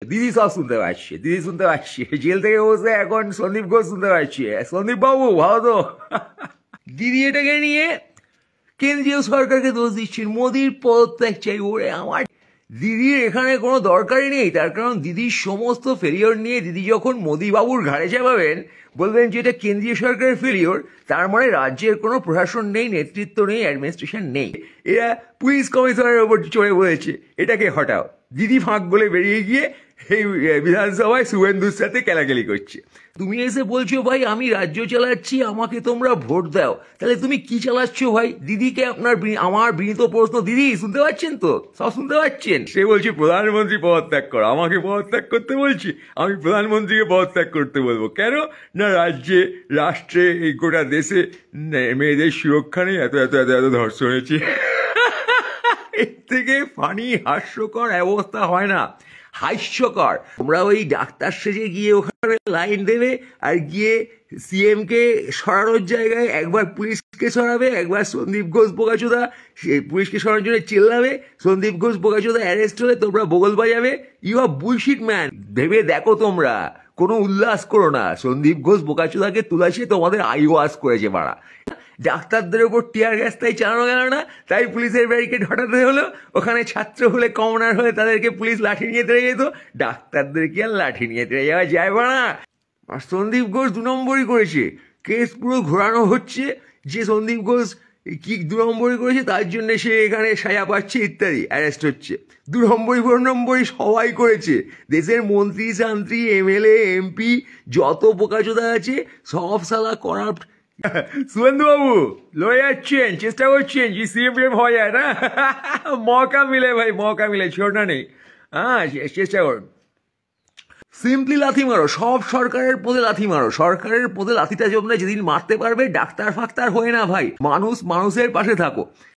দিদি সব শুনতে পাচ্ছে, দিদি শুনতে পাচ্ছে, জেল থেকে বসে এখন সন্দীপ ঘোষ শুনতে পাচ্ছে। সন্দীপ বাবু ভালো তো? দিদি এটাকে নিয়ে কেন্দ্রীয় সরকারকে দোষ দিচ্ছেন, মোদির পদত্যাগ চাই। ওরে আমার, দিদির এখানে কোনো দরকারই নেই। তার কারণ দিদির সমস্ত ফেলিওর নিয়ে দিদি যখন মোদি বাবুর ঘাড়ে চাপাবেন, বলবেন যে এটা কেন্দ্রীয় সরকারের ফেলিওর, তার মানে রাজ্যের কোনো প্রশাসন নেই, নেতৃত্ব নেই, অ্যাডমিনিস্ট্রেশন নেই। এরা পুলিশ কমিশনারের ওপর চড়ে বলেছে এটাকে হটাও। দিদি ফাঁক বলে বেরিয়ে গিয়ে এই বিধানসভায় শুভেন্দুর সাথে কেলাকেলি করছে। তুমি এসে বলছো ভাই আমি রাজ্য চালাচ্ছি, আমাকে তোমরা ভোট দাও। তাহলে তুমি কি চালাচ্ছ ভাই? দিদিকে আমার বিনীত প্রশ্ন, দিদি শুনতে পাচ্ছেন তো? সব শুনতে পাচ্ছেন? সে বলছে প্রধানমন্ত্রী পদত্যাগ করো। আমাকে পদত্যাগ করতে বলছি? আমি প্রধানমন্ত্রীকে পদত্যাগ করতে বলবো কেন? না রাজ্যে, রাষ্ট্রে, এই গোটা দেশে মেয়েদের সুরক্ষা নেই, এত এত এত এত ধর্ষণ হয়েছে। এর থেকে ফানি হাস্যকর অবস্থা হয় না, হাস্যকর। তোমরা ওই ডাক্তার সেজে গিয়ে ওখানে লাইন দেবে, আর গিয়ে সিএম কে সরানোর জায়গায় একবার পুলিশকে সরাবে, একবার সন্দীপ ঘোষ বোকাচোদা পুলিশকে সরানোর জন্য চেল্লাবে, সন্দীপ ঘোষ বোকাচোদা অ্যারেস্ট হলে তোমরা বগল বাজাবে। You are bullshit man. ভেবে দেখো, তোমরা কোনো উল্লাস করো না। সন্দীপ ঘোষ বোকাচোদাকে তুলাছে তোমাদের আইওয়াস করেছে মারা। ডাক্তারদের উপর টিয়ার গ্যাস তাই চালানো গেল না, তাই পুলিশের ব্যারিকেড হটাতে হলো। ওখানে ছাত্র হলে, কমনার হলে তাদেরকে পুলিশ লাঠি নিয়ে তেড়ে যেত, ডাক্তারদের কি আর লাঠি নিয়ে তেড়ে যাওয়া যায় না? আর সন্দীপ ঘোষ 2 নম্বরই করেছে। কেস পুরো ঘোরানো হচ্ছে যে সন্দীপ ঘোষ কি 2 নম্বরই করেছে, তার জন্য সে এখানে সাজা পাচ্ছে ইত্যাদি, অ্যারেস্ট হচ্ছে। 2 নম্বরই 4 নম্বরই সবাই করেছে। দেশের মন্ত্রী শান্ত্রী, এমএলএ, এমপি, যত বোকাচোদা আছে সব শালা করাপ্ট। শুভেন্দু বাবু লয়ে যাচ্ছেন, চেষ্টা করছেন যে সিএম হওয়া যায় না? মৌকা মিলে ভাই, মৌকা মিলে, ছোড়না নেই। হ্যাঁ, চেষ্টা করুন। সিম্পলি লাথি মারো, সব সরকারের পদে লাথি মারো। সরকারের পদে লাথিটা জমলে যেদিন মারতে পারবে, ডাক্তার ফাক্তার হয়ে না ভাই, মানুষ মানুষের পাশে থাকো।